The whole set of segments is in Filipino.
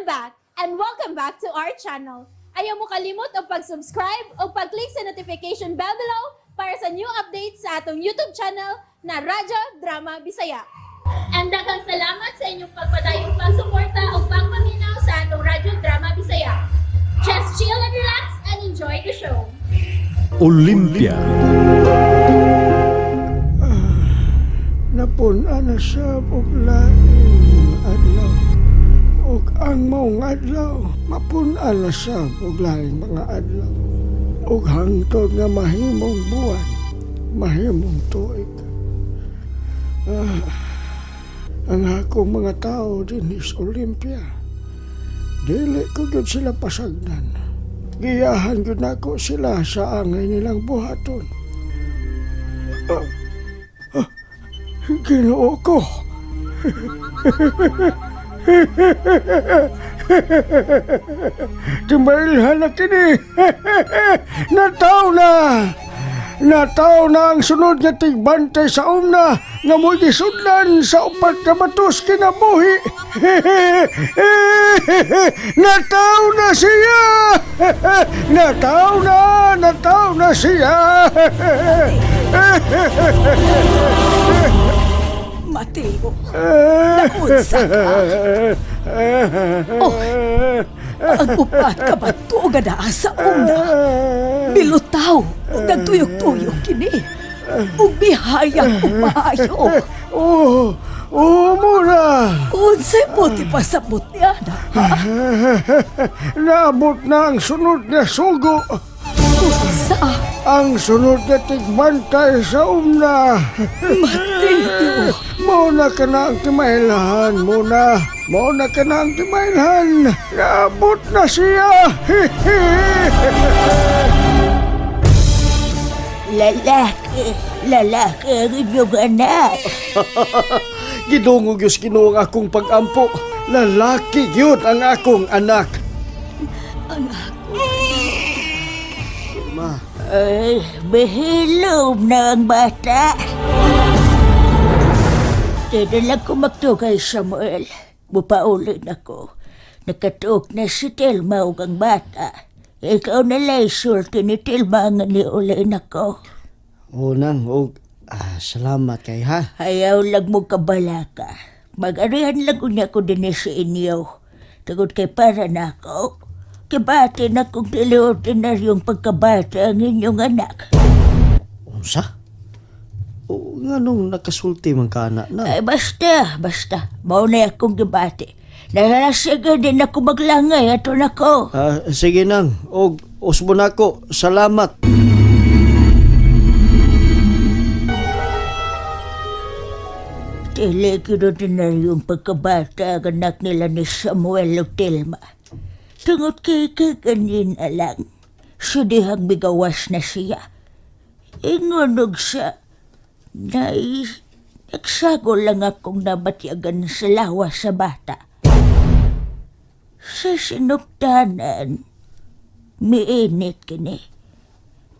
I'm back, and welcome back to our channel. Ayaw mo kalimot o pag-subscribe o pag-click sa notification bell below para sa new updates sa atong YouTube channel na Radyo Drama Bisaya. And daghang salamat sa inyong pagpadayong pagsuporta o pagpaminaw sa atong Radyo Drama Bisaya. Just chill and relax and enjoy the show. Olympia. Napuna na siya buglaing adlaw. Ug ang maong adlaw, mapuna na siya buglaing mga adlaw. Ug hangtod nga mahimong buwan, mahimong tuig. Ang akong mga tao din is Olympia. Dili ko gyud sila pasagdan. Giyahan gyud nako sila sa angay nilang buhaton. Ginoo ko. Timailhan na kini. Nataw na ang sunod nga tigbantay sa umna nga mo'y gisudlan sa upat ka batos kinabuhi. Nataw na siya. Nataw na siya. Mateo, naunsa ka? Oh, ang upat ka ba ito nga naa sa una? Bilutaw, nagtuyok-tuyok kini. Ubihayang umayo. Muna. Unsay mo ti pasabot niya na, ha? Naabot na ang sunod na sugo. Unsa? Ang sunod na tigbantay sa umna. Mateo. Mauna ka na ang timailhan, muna. Mauna ka na ang timailhan. Naabot na siya. Lalaki ang inyong anak. Gidungog yus kinuwang akong pag-ampo. Lalaki yun ang akong anak. Ma. Ay, behilom na ang bata. Dadalag ko magtugay, Samuel. Bupaulin ako. Nakatuok na si Telma o ang bata. Ikaw na lay sulti ni Telma nga niulin ako. Unang, salamat kay ha. Ayaw lang mo kabalaka. Mag-arihan lang unya ko din sa inyo. Tagod kay para na ako. Kibati na kung dili-ordinaryong pagkabata ang inyong anak. Unsa? O nga nung nakasulti man ka anak na. Ay, basta. Mao na akong gibati. Narasiga din ako maglangay ato na ko. Sige nang, usbo na ko. Salamat. Dili ordinaryong pagkabata ang anak nila ni Samuel o Telma. Tungot kay kaganin alang. Sudihang bigawas na siya. Ingunog siya. Nagsagol lang akong nabatyagan sa lawas sa bata. Sa sinuktanan, miinit kini.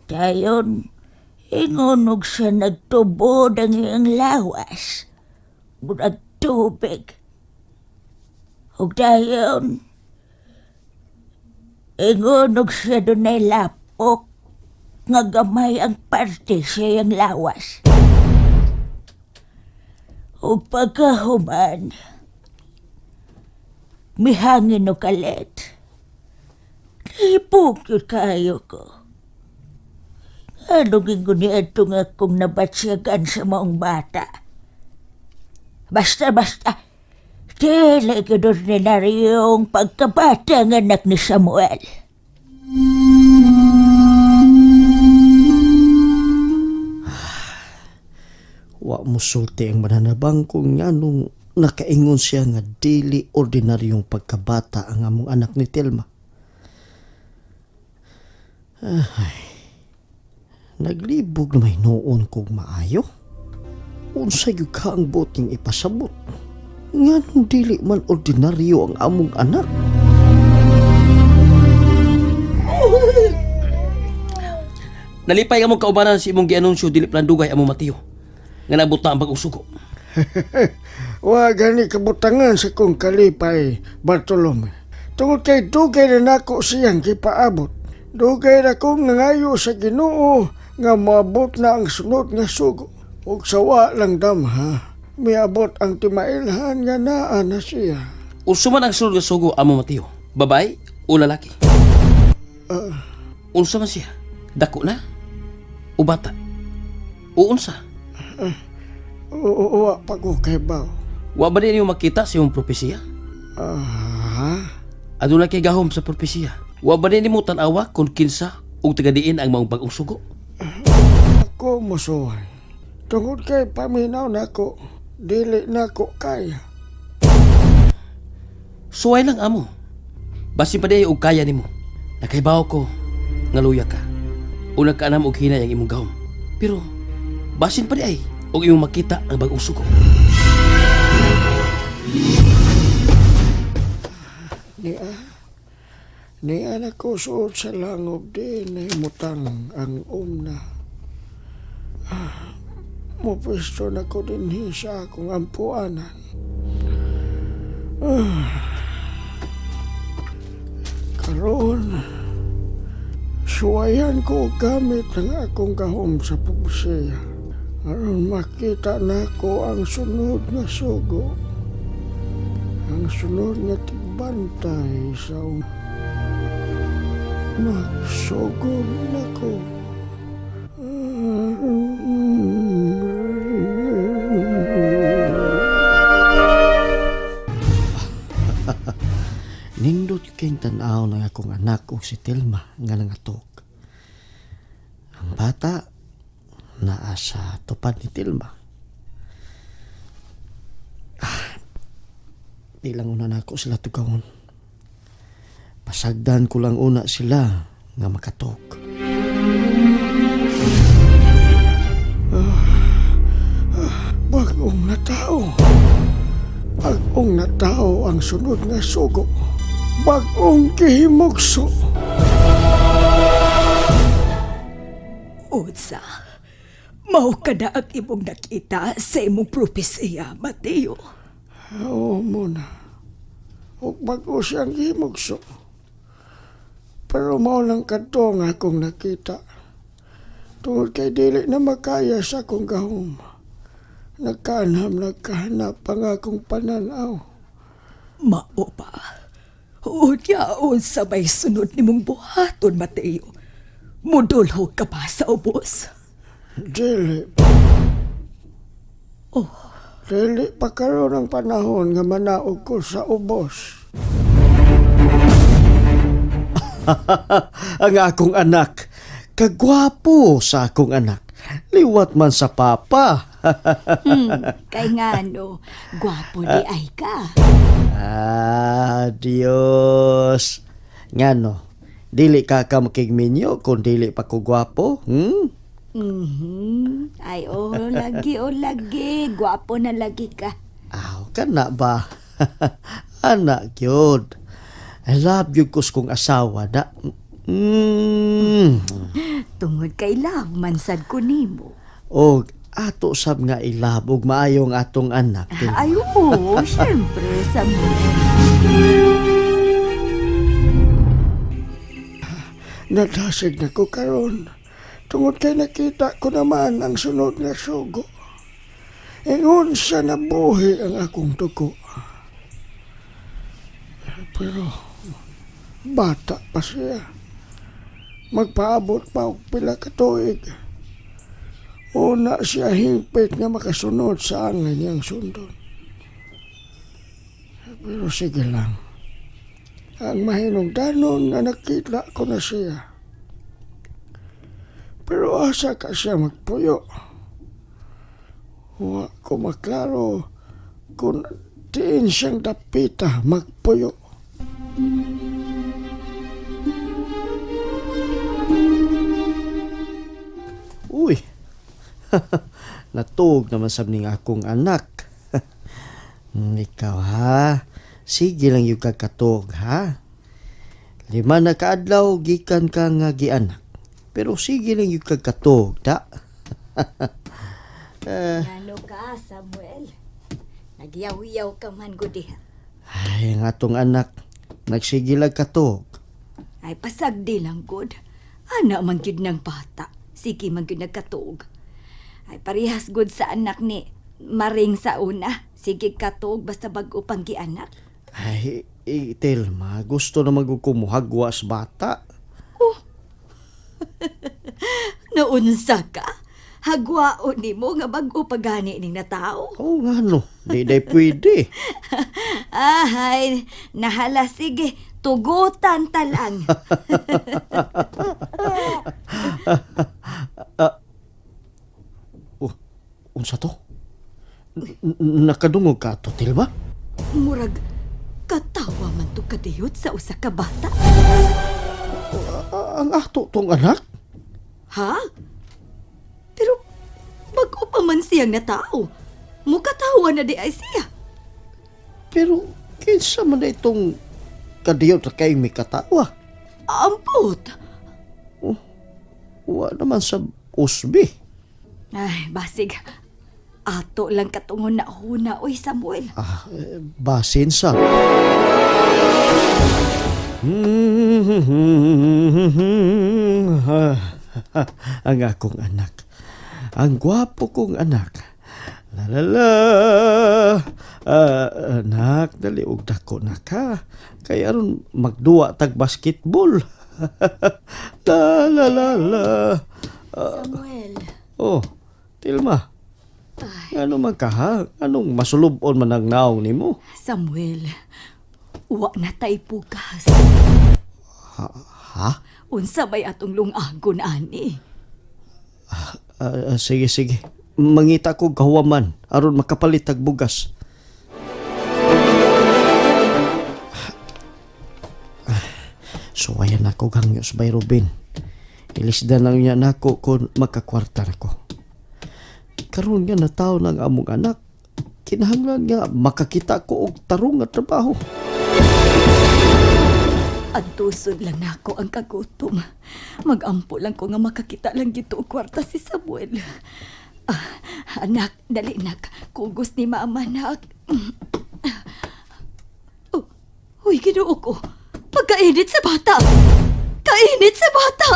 Dayon, ingunog siya nagtubod ang iyang lawas. Murag tubig. Ug dayon, ingunog siya doon ay lapok nga gamay ang parte sa iyang lawas. O pagkahuman, mihangin o kalit. Naipok yun kayo ko. Anong ingunian ito nga kung nabatsyagan sa maong bata? Basta. Dili ordinaryong pagkabata ng anak ni Samuel. Wa mo sulti ang mananabang kung nga nung nakaingon siya nga dili ordinaryong pagkabata ang among anak ni Telma. Naglibog na may noon kong maayo. Unsa gyud ka ang boting ipasabot. Nga nung dili man ordinaryo ang among anak. Nalipay among kaubanan si imong gianunsyo dili plandugay among Mateo. Nga nabuta ang pag-usugo. Wa gani kabutangan sa kong kalipay, Bartolome. Tungod kay dugay na nako siyang gipaabot. Dugay na kong nangayo sa Ginoo nga maabot na ang sunod nga sugo. Ug sawa lang damha, miabot ang timailhan nga naa na siya. Unsa man ang sunod nga sugo amo Mateo? Babae o lalaki? Unsa man siya? Dako na? O bata? O unsa? Uwa pa ko kay Bao. Wa ba niyo makita sa iyong propesiya? Aduna kay gahom sa propesiya. Wa ba nimo tan-awa kung kinsa o tagadiin ang maong bagong sugo? Ako musuhan. Tungod kay paminaw nako, dili nako kaya. Suway lang amo. Basin pa diay og kaya nimo. Nakaibaw ko nga luya ka. O nagkaanam og hinay ang imong gahom. Pero basin pa diay og imong makita ang bagong sugo. Ni anak ko suot sa langob din na himutang ang umna. Mupwesto na ko din sa akong ampuanan. Karon, suwayan ko gamit ang akong gahom sa pupsiya. Aron makita na ko ang sunod na sugo. Ang sunod nga tigbantay sa magsugod na ko. Nindot kayong tanaw ng akong anak o si Telma nga nangatok. Ang bata naa sa tupad ni Telma. Di lang una na ako sila tugawon. Pasagdan ko lang una sila nga makatok. Bagong na tao. Bagong na tao ang sunod nga sugo. Bagong kihimugso. Unsa, mao ka na ang imong nakita sa imong propesiya, Mateo. Oo muna. Huwag bago siyang himugso. Pero mao lang kadto nga akong nakita. Tungod kay dili na makaya sa akong gahom. Nagkahanap ang akong pananaw. Mao ba? Unyaon sa may sunod nimong buhaton, Mateo. Mudulhog ka pa sa ubos. Dili. Dili pa karon ang panahon nga manaog ko sa ubos. Ang akong anak, kagwapo sa akong anak. Liwat man sa papa. Kay nga no, gwapo di ay ka. Diyos. Ngano, dili ka makigminyo kung dili pa ko gwapo? Ay, lagi. Gwapo na lagi ka. Aw, kana ba? Anak yun. I love you kus kong asawa na. Tungod kay love, mansad ko nimo. Og ato sab nga ilabog maayong atong anak. Ay, oo, syempre, Samuel. Nadasig na ko karon. Tungod kay nakita ko naman ang sunod nga sugo. Ingon siya nabuhi ang akong tuko. Pero bata pa siya. Magpaabot pa og pila ka tuig. Una siya hingpit nga makasunod sa angay niyang sundon. Pero sige lang. Ang mahinungdanon nga nakita ko na siya. Pero asa ka siya magpuyo. Wa ko maklaro kung tiin siyang dapita magpuyo. Uy, natug naman sab ning akong anak. Ikaw ha, sige lang yung kakatog ha. 5 na kaadlaw gikan ka nga gianak. Pero sige lang yung kakatog da. Ano ka, Samuel? Nagyaw-yaw ka man, Gudiha. Ay, ang atong anak, nagsigilag katog. Ay pasagdi lang good. Ana man gyud ng bata. Sige man gyud nagkatuog. Ay parehas good sa anak ni Maring sa una. Sige katog basta bag-o pang gianak. Ay, Telma, gusto na magkumuhagwa sa bata. Naunsa ka? Hagwaon nimo nga bag-o pagani ning natao. Oo nga no, di day pwede. Ahay, nahala sige, tugutan ta lang. Unsa to? Nakadungog ka to, Telma? Murag katawa man to kadiyot sa usa ka bata. Ang ato tong anak? Ha? Pero bag-o pa man siyang natao. Mukatawa na di ay siya. Pero kinsa man na itong kadiyot kay may katawa? Ampot. Wa naman sa usbi. Ay, basig. Ato lang katungon na huna, oy Samuel. Basin sa. Ang akong anak. Ang gwapo kong anak. La la la. Anak, daliog dako na ka. Kaya ron magduwa tag basketball. La la la la. Samuel. Oh, Tilma. Ano man ka ha? Anong masulubon man ang naong ni mo? Samuel, wa na tay pugas. Ha? Unsa bay atong lungagon ani? Sige, sige. Mangita ko gawaman aron makapalit tag bugas. Suwayan ako gangyos bay Ruben. Ilisdan lang niya nako kung makakwarta nako. Karon nga na tao ng among anak. Kinahanglan nga makakita ko og tarong nga trabaho. Adtusod lang nako ang kagutom. Magampo lang ko nga makakita lang gito og kwarta si Samuel. Anak, dali nak. Kugos ni mama nak. Uy, Ginoo ko. Pagkainit sa bata. Kainit sa bata.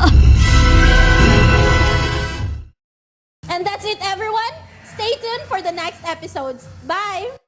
And that's it, everyone. Stay tuned for the next episodes. Bye!